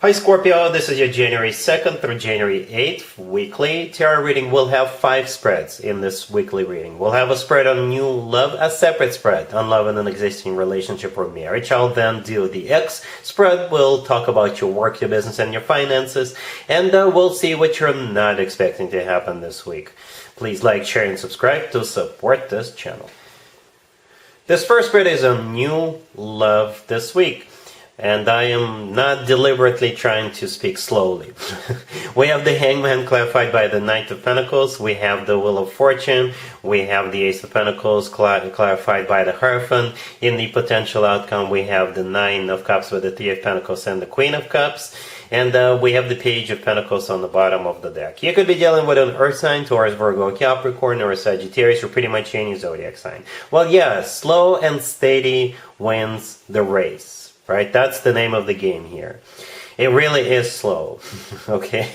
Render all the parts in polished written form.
Hi Scorpio, this is your January 2nd through January 8th weekly tarot reading. We'll have 5 spreads in this weekly reading. We'll have a spread on new love, a separate spread on love in an existing relationship or marriage. I'll then do the X spread. We'll talk about your work, your business, and your finances. And we'll see what you're not expecting to happen this week. Please like, share, and subscribe to support this channel. This first spread is on new love this week. And I am not deliberately trying to speak slowly. We have the Hangman clarified by the Knight of Pentacles. We have the Wheel of Fortune. We have the Ace of Pentacles clarified by the Hierophant. In the potential outcome, we have the Nine of Cups with the Three of Pentacles and the Queen of Cups. And we have the Page of Pentacles on the bottom of the deck. You could be dealing with an Earth sign, Taurus, Virgo, Capricorn, or a Sagittarius, or pretty much any zodiac sign. Well, yeah, slow and steady wins the race. Right? That's the name of the game here. It really is slow. Okay?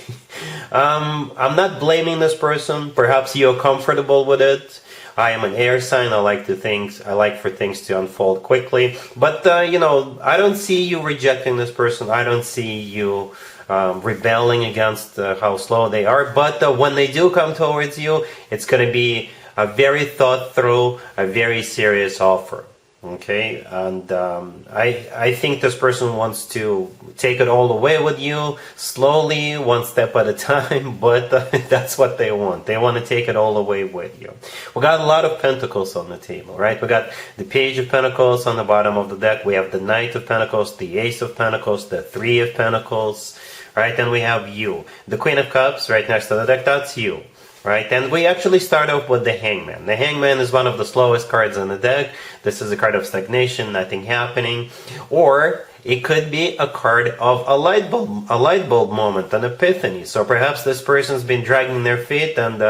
I'm not blaming this person. Perhaps you're comfortable with it. I am an air sign. I like for things to unfold quickly. But, I don't see you rejecting this person. I don't see you rebelling against how slow they are. But when they do come towards you, it's going to be a very thought through, a very serious offer. Okay, and I think this person wants to take it all away with you, slowly, one step at a time, but that's what they want. They want to take it all away with you. We got a lot of Pentacles on the table, right? We got the Page of Pentacles on the bottom of the deck. We have the Knight of Pentacles, the Ace of Pentacles, the Three of Pentacles, right? And we have you. The Queen of Cups right next to the deck, that's you. Right, and we actually start off with the Hangman. The Hangman is one of the slowest cards in the deck. This is a card of stagnation, nothing happening. Or it could be a card of a light bulb moment, an epiphany. So perhaps this person's been dragging their feet, and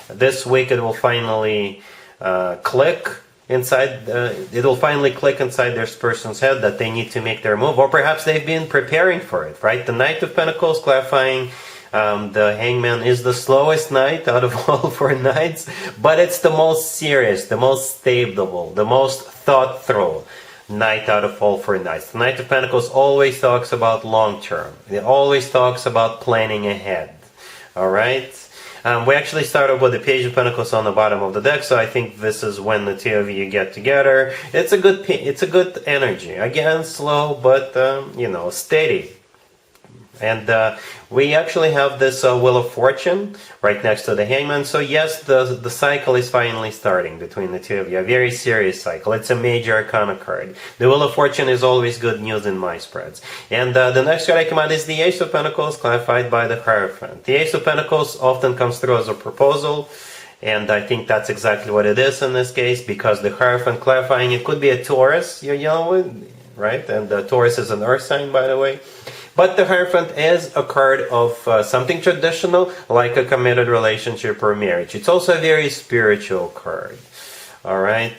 this week it will finally click inside. It'll finally click inside this person's head that they need to make their move. Or perhaps they've been preparing for it. Right, the Knight of Pentacles clarifying. The Hangman is the slowest knight out of all 4 knights, but it's the most serious, the most stable, the most thought-through knight out of all 4 knights. The Knight of Pentacles always talks about long-term. It always talks about planning ahead. Alright? We actually started with the Page of Pentacles on the bottom of the deck, so I think this is when the two of you get together. It's a good energy. Again, slow, but, steady. And we actually have this Wheel of Fortune right next to the Hangman. So yes, the cycle is finally starting between the two of you. A very serious cycle. It's a major arcana card. The Wheel of Fortune is always good news in my spreads. And the next card I come out is the Ace of Pentacles, clarified by the Hierophant. The Ace of Pentacles often comes through as a proposal. And I think that's exactly what it is in this case, because the Hierophant clarifying, it could be a Taurus you're dealing with, right? And the Taurus is an Earth sign, by the way. But the Hierophant is a card of something traditional, like a committed relationship or marriage. It's also a very spiritual card. Alright?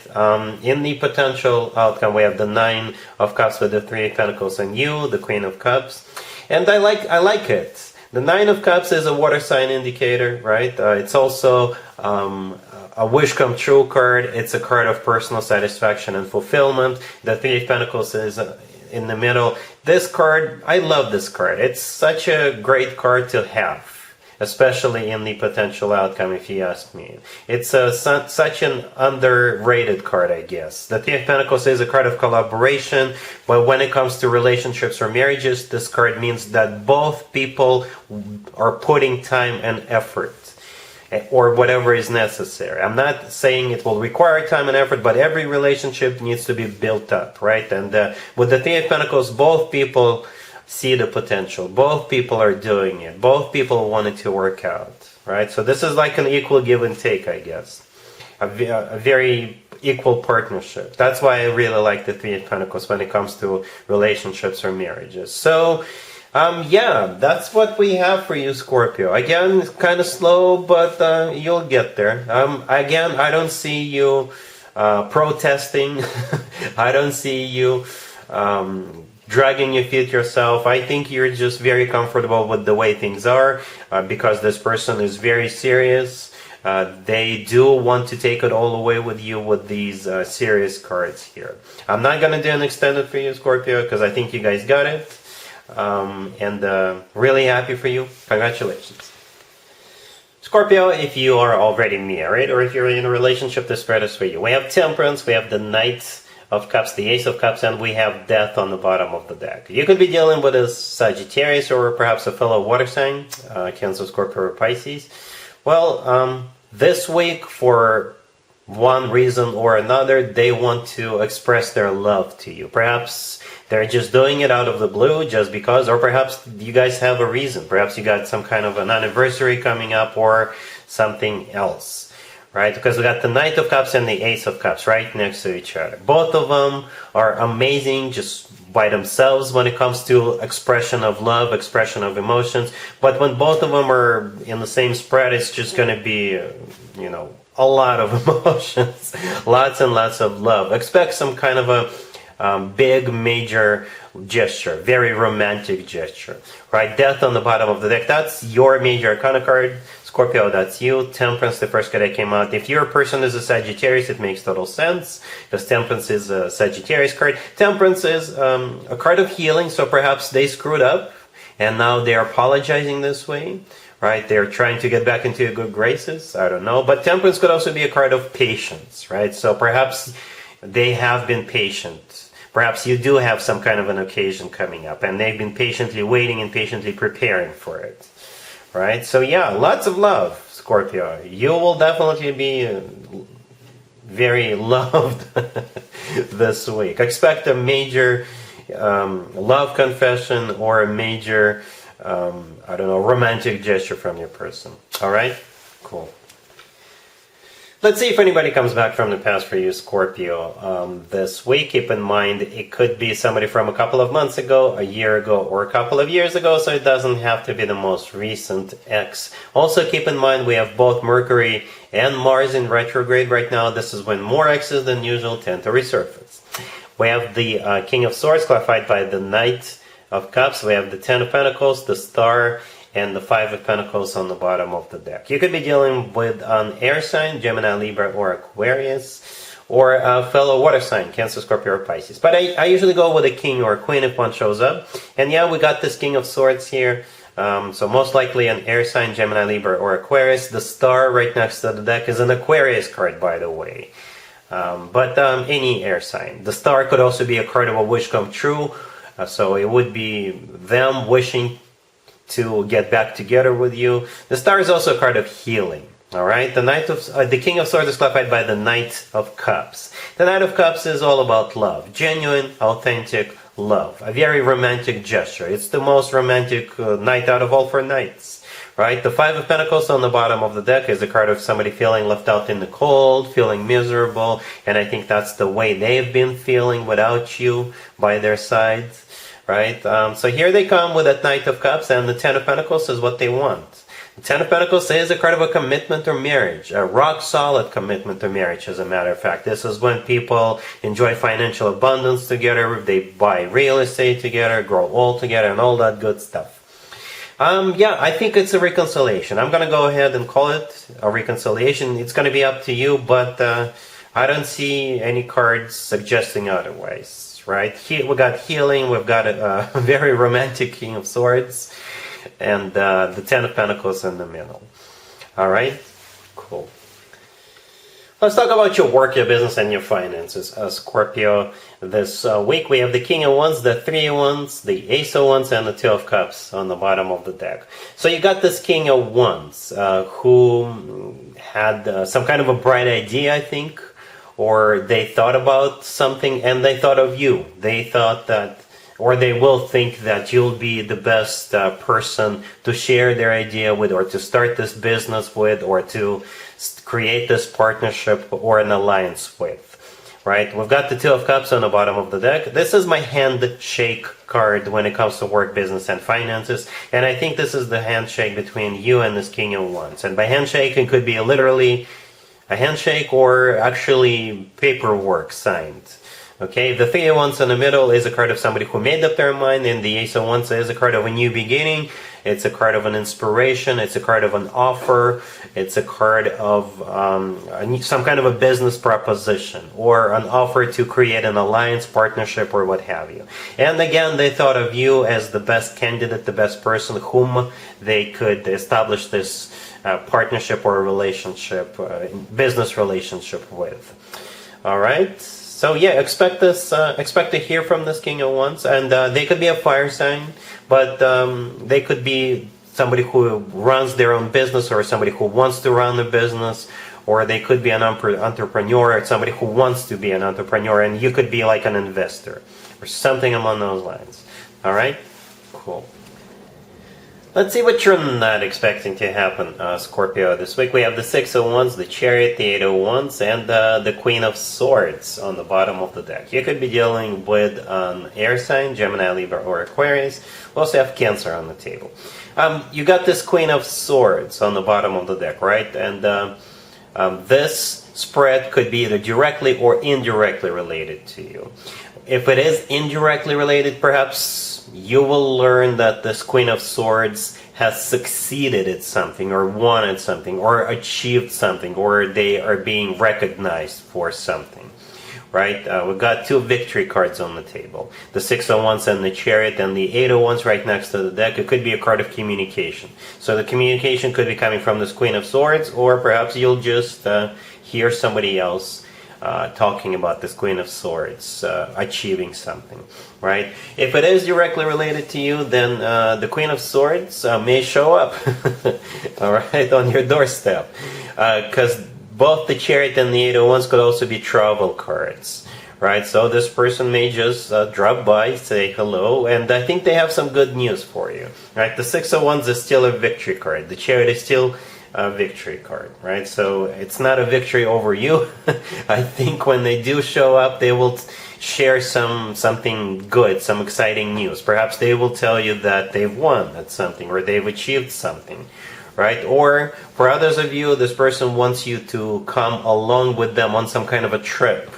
In the potential outcome, we have the Nine of Cups with the Three of Pentacles and you, the Queen of Cups. And I like it. The Nine of Cups is a water sign indicator, right? It's also a wish come true card. It's a card of personal satisfaction and fulfillment. The Three of Pentacles is in the middle. This card, I love this card. It's such a great card to have, especially in the potential outcome, if you ask me. It's such an underrated card, I guess. The Three of Pentacles is a card of collaboration, but when it comes to relationships or marriages, this card means that both people are putting time and effort, or whatever is necessary. I'm not saying it will require time and effort, but every relationship needs to be built up, right? And with the Three of Pentacles, both people see the potential. Both people are doing it. Both people want it to work out, right? So this is like an equal give and take, I guess. A very equal partnership. That's why I really like the Three of Pentacles when it comes to relationships or marriages. So, yeah, that's what we have for you, Scorpio. Again, it's kind of slow, but you'll get there. Again, I don't see you protesting. I don't see you dragging your feet yourself. I think you're just very comfortable with the way things are because this person is very serious. They do want to take it all away with you with these serious cards here. I'm not going to do an extended for you, Scorpio, because I think you guys got it. and really happy for you. Congratulations. Scorpio, if you are already married or if you're in a relationship, this spread is for you. We have Temperance, we have the Knight of Cups, the Ace of Cups, and we have Death on the bottom of the deck. You could be dealing with a Sagittarius or perhaps a fellow water sign, Cancer, Scorpio, or Pisces. Well, this week, for one reason or another, they want to express their love to you. Perhaps they're just doing it out of the blue just because, or perhaps you guys have a reason. Perhaps you got some kind of an anniversary coming up or something else, right? Because we got the Knight of Cups and the Ace of Cups right next to each other. Both of them are amazing just by themselves when it comes to expression of love, expression of emotions. But when both of them are in the same spread, it's just going to be, a lot of emotions, lots and lots of love. Expect some kind of a big, major gesture, very romantic gesture, right? Death on the bottom of the deck, that's your major arcana card. Scorpio, that's you. Temperance, the first card that came out. If your person is a Sagittarius, it makes total sense, because Temperance is a Sagittarius card. Temperance is a card of healing, so perhaps they screwed up, and now they're apologizing this way. Right, they're trying to get back into your good graces. I don't know, but Temperance could also be a card of patience, right? So perhaps they have been patient. Perhaps you do have some kind of an occasion coming up, and they've been patiently waiting and patiently preparing for it, right? So yeah, lots of love, Scorpio. You will definitely be very loved this week. Expect a major love confession or a major romantic gesture from your person. All right? Cool. Let's see if anybody comes back from the past for you, Scorpio, this week. Keep in mind, it could be somebody from a couple of months ago, a year ago, or a couple of years ago, so it doesn't have to be the most recent ex. Also, keep in mind, we have both Mercury and Mars in retrograde right now. This is when more exes than usual tend to resurface. We have the King of Swords clarified by the Knight of Cups. We have the Ten of Pentacles, the Star, and the Five of Pentacles on the bottom of the deck. You could be dealing with an air sign, Gemini, Libra, or Aquarius, or a fellow water sign, Cancer, Scorpio, or Pisces. But I usually go with a king or a queen if one shows up. And yeah, we got this King of Swords here. So most likely an air sign, Gemini, Libra, or Aquarius. The Star right next to the deck is an Aquarius card, by the way. But any air sign. The Star could also be a card of a wish come true. So it would be them wishing to get back together with you. The Star is also a card of healing. All right, the King of Swords is clarified by the Knight of Cups. The Knight of Cups is all about love, genuine, authentic love, a very romantic gesture. It's the most romantic night out of all 4 nights. Right, the Five of Pentacles on the bottom of the deck is a card of somebody feeling left out in the cold, feeling miserable, and I think that's the way they've been feeling without you by their side. Right, so here they come with that Knight of Cups, and the Ten of Pentacles is what they want. The Ten of Pentacles is a card of a commitment or marriage, a rock-solid commitment to marriage, as a matter of fact. This is when people enjoy financial abundance together, they buy real estate together, grow old together, and all that good stuff. Yeah, I think it's a reconciliation. I'm going to go ahead and call it a reconciliation. It's going to be up to you, but I don't see any cards suggesting otherwise. Right? We got healing, we've got a very romantic King of Swords, and the Ten of Pentacles in the middle. Alright? Cool. Let's talk about your work, your business, and your finances, Scorpio. This week we have the King of Wands, the Three of Wands, the Ace of Wands, and the Two of Cups on the bottom of the deck. So you got this King of Wands who had some kind of a bright idea, I think, or they thought about something and they thought of you. They thought that, or they will think that you'll be the best person to share their idea with, or to start this business with, or to create this partnership or an alliance with. Right? We've got the Two of Cups on the bottom of the deck. This is my handshake card when it comes to work, business, and finances. And I think this is the handshake between you and this King of Wands. And by handshake, it could be literally a handshake or actually paperwork signed. Okay, the Three of Wands in the middle is a card of somebody who made up their mind, and the Ace of Wands is a card of a new beginning. It's a card of an inspiration. It's a card of an offer. It's a card of some kind of a business proposition or an offer to create an alliance, partnership, or what have you. And again, they thought of you as the best candidate, the best person whom they could establish this partnership or relationship, business relationship with. All right. So yeah, expect this. Expect to hear from this King of Wands, and they could be a fire sign, but they could be somebody who runs their own business, or somebody who wants to run a business, or they could be an entrepreneur, or somebody who wants to be an entrepreneur, and you could be like an investor, or something along those lines. All right, cool. Let's see what you're not expecting to happen, Scorpio, this week. We have the Six of Wands, the Chariot, the Eight of Wands, and the Queen of Swords on the bottom of the deck. You could be dealing with an air sign, Gemini, Libra, or Aquarius. We also have Cancer on the table. You got this Queen of Swords on the bottom of the deck, right? And this spread could be either directly or indirectly related to you. If it is indirectly related, perhaps you will learn that this Queen of Swords has succeeded at something, or won at something, or achieved something, or they are being recognized for something. Right? We've got two victory cards on the table. The Six of Wands and the Chariot, and the Eight of Wands right next to the deck. It could be a card of communication. So the communication could be coming from this Queen of Swords, or perhaps you'll just hear somebody else talking about this Queen of Swords achieving something, right? If it is directly related to you, then the Queen of Swords may show up, all right, on your doorstep, because both the Chariot and the Eight of Wands could also be travel cards, right? So this person may just drop by, say hello, and I think they have some good news for you, right? The Six of Wands is still a victory card. The Chariot is still a victory card, right? So it's not a victory over you. I think when they do show up, they will share something good, some exciting news. Perhaps they will tell you that they've won at something, or they've achieved something, right? Or for others of you, this person wants you to come along with them on some kind of a trip,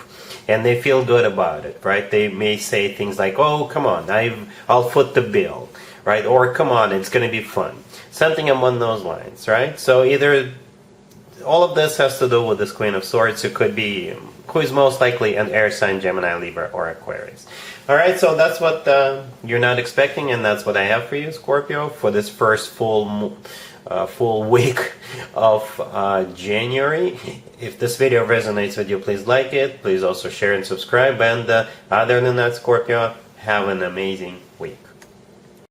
and they feel good about it, right? They may say things like, "Oh, come on, I'll foot the bill," right? Or "Come on, it's going to be fun." Something along those lines, right? So either all of this has to do with this Queen of Swords, who is most likely an air sign, Gemini, Libra, or Aquarius. All right, so that's what you're not expecting, and that's what I have for you, Scorpio, for this first full week of January. If this video resonates with you, please like it. Please also share and subscribe. And other than that, Scorpio, have an amazing